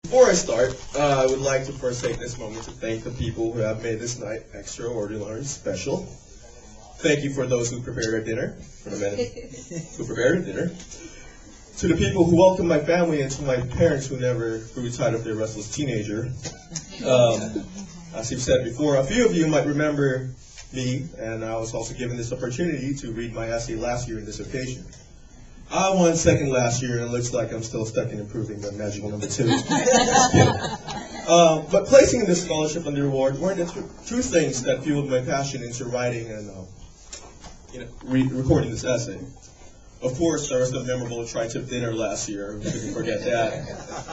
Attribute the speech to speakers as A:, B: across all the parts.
A: Before I start, I would like to first take this moment to thank the people who have made this night extraordinary special. Thank you for those who prepared our dinner, for the men who prepared our dinner. To the people who welcomed my family and to my parents who never grew tired of their restless teenager. As you've said before, a few of you might remember me, and I was also given this opportunity to read my essay last year on this occasion. I won second last year, and it looks like I'm still stuck in improving the magical number 2. But placing this scholarship and the award weren't the two things that fueled my passion into writing and recording this essay. Of course, there was the memorable tri-tip dinner last year. We couldn't forget that.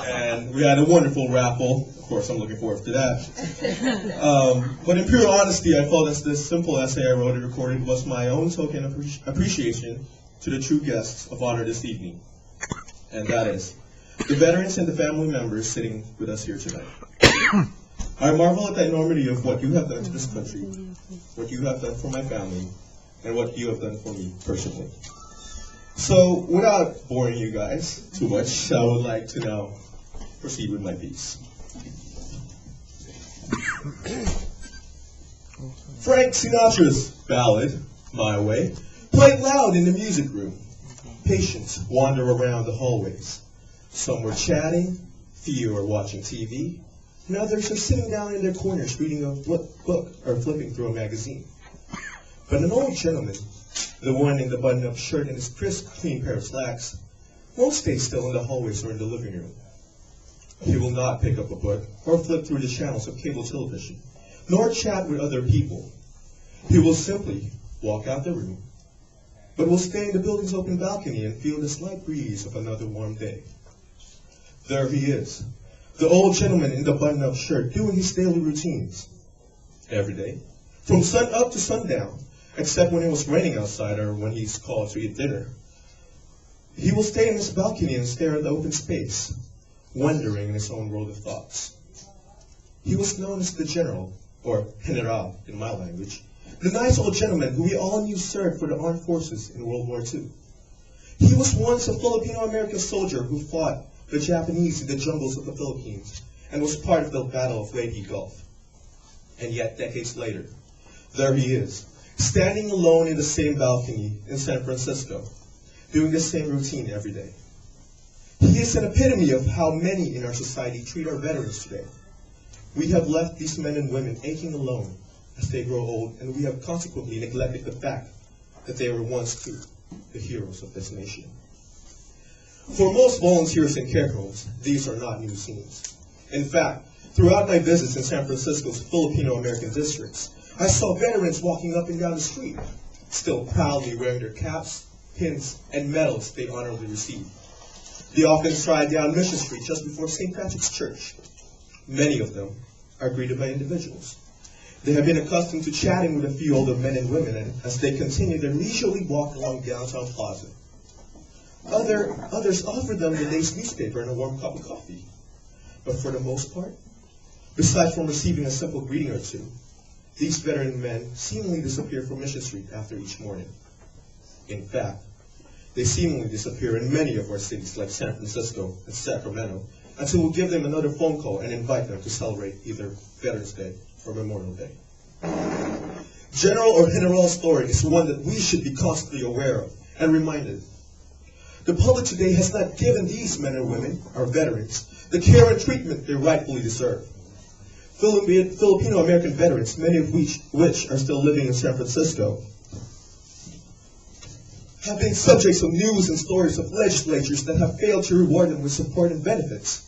A: And we had a wonderful raffle. Of course, I'm looking forward to that. But in pure honesty, I felt that this simple essay I wrote and recorded was my own token of appreciation to the true guests of honor this evening. And that is the veterans and the family members sitting with us here tonight. I marvel at the enormity of what you have done to this country, what you have done for my family, and what you have done for me personally. So, without boring you guys too much, I would like to now proceed with my piece. Frank Sinatra's ballad, My Way, played loud in the music room. Patients wander around the hallways. Some were chatting, few are watching TV, and others are sitting down in their corners reading a book or flipping through a magazine. But an old gentleman, the one in the button-up shirt and his crisp, clean pair of slacks, won't stay still in the hallways or in the living room. He will not pick up a book or flip through the channels of cable television, nor chat with other people. He will simply walk out the room, but will stay in the building's open balcony and feel the slight breeze of another warm day. There he is, the old gentleman in the button-up shirt doing his daily routines. Every day, from sun up to sundown, except when it was raining outside or when he's called to eat dinner. He will stay in his balcony and stare at the open space, wondering in his own world of thoughts. He was known as the General, or General in my language, the nice old gentleman who we all knew served for the armed forces in World War II. He was once a Filipino-American soldier who fought the Japanese in the jungles of the Philippines and was part of the Battle of Leyte Gulf. And yet, decades later, there he is, standing alone in the same balcony in San Francisco, doing the same routine every day. He is an epitome of how many in our society treat our veterans today. We have left these men and women aching alone as they grow old, and we have consequently neglected the fact that they were once too the heroes of this nation. For most volunteers in care homes, these are not new scenes. In fact, throughout my visits in San Francisco's Filipino-American districts, I saw veterans walking up and down the street, still proudly wearing their caps, pins, and medals they honorably received. They often stride down Mission Street just before St. Patrick's Church. Many of them are greeted by individuals. They have been accustomed to chatting with a few older men and women as they continue their leisurely walk along downtown Plaza. Others offer them the day's newspaper and a warm cup of coffee. But for the most part, besides from receiving a simple greeting or two, these veteran men seemingly disappear from Mission Street after each morning. In fact, they seemingly disappear in many of our cities like San Francisco and Sacramento until we give them another phone call and invite them to celebrate either Veterans Day or Memorial Day. General or General's story is one that we should be constantly aware of and reminded. The public today has not given these men and women, our veterans, the care and treatment they rightfully deserve. Filipino-American veterans, many of which are still living in San Francisco, have been subjects of news and stories of legislatures that have failed to reward them with support and benefits.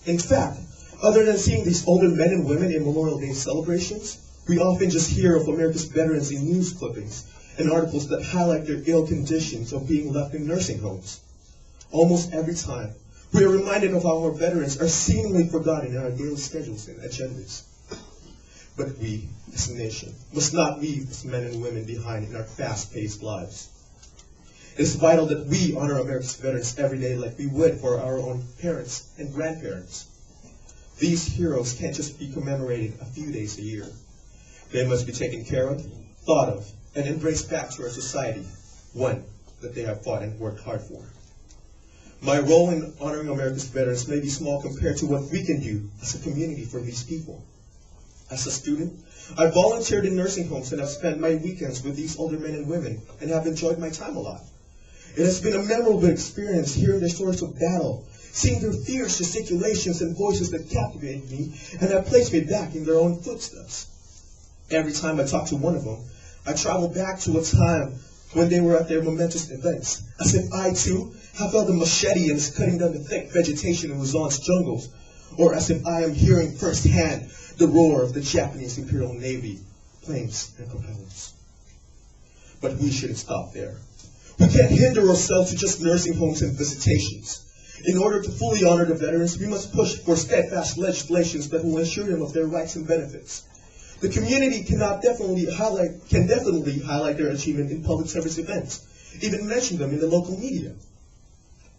A: In fact, other than seeing these older men and women in Memorial Day celebrations, we often just hear of America's veterans in news clippings and articles that highlight their ill conditions of being left in nursing homes. Almost every time, we are reminded of how our veterans are seemingly forgotten in our daily schedules and agendas. But we, as a nation, must not leave these men and women behind in our fast-paced lives. It is vital that we honor America's veterans every day like we would for our own parents and grandparents. These heroes can't just be commemorated a few days a year. They must be taken care of, thought of, and embraced back to our society, one that they have fought and worked hard for. My role in honoring America's veterans may be small compared to what we can do as a community for these people. As a student, I volunteered in nursing homes and have spent my weekends with these older men and women and have enjoyed my time a lot. It has been a memorable experience hearing their stories of battle, seeing their fierce gesticulations and voices that captivated me and have placed me back in their own footsteps. Every time I talk to one of them, I travel back to a time when they were at their momentous events, as if I too have held a machete and is cutting down the thick vegetation in Luzon's jungles, or as if I am hearing firsthand the roar of the Japanese Imperial Navy planes and propellers. But we shouldn't stop there. We can't hinder ourselves to just nursing homes and visitations. In order to fully honor the veterans, we must push for steadfast legislations that will ensure them of their rights and benefits. The community can definitely highlight their achievement in public service events, even mention them in the local media.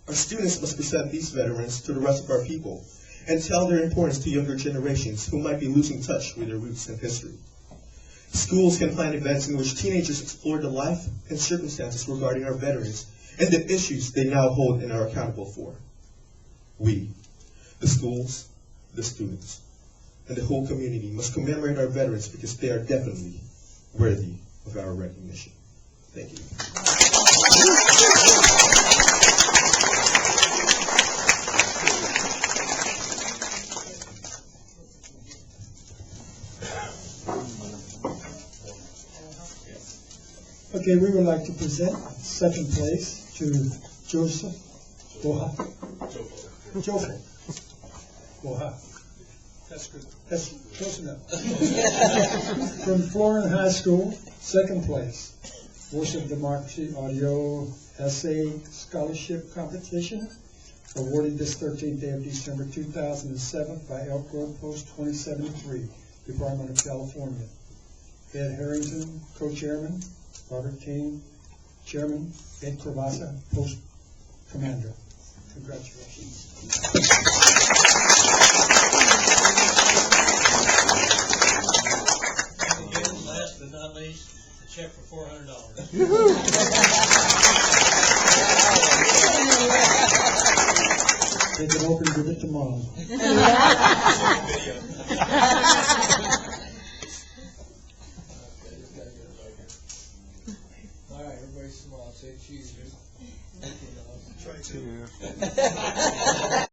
A: Our students must present these veterans to the rest of our people and tell their importance to younger generations who might be losing touch with their roots and history. Schools can plan events in which teenagers explore the life and circumstances regarding our veterans and the issues they now hold and are accountable for. We, the schools, the students, and the whole community must commemorate our veterans because they are definitely worthy of our recognition. Thank you.
B: Okay, we would like to present second place to Joseph Borja. Jofil. Borja. That's good. That's close enough. From Florida High School, second place. Voice of Democracy Audio Essay Scholarship Competition, awarded this 13th day of December 2007 by Elk Grove Post 2073, Department of California. Ed Harrington, co-chairman. Robert King, chairman. Ed Cravasa, post commander. Congratulations.
C: Last but not least, a check for $400.
B: Take it open, give it to mom.
C: All right, everybody smile. Say cheese.
B: Try to.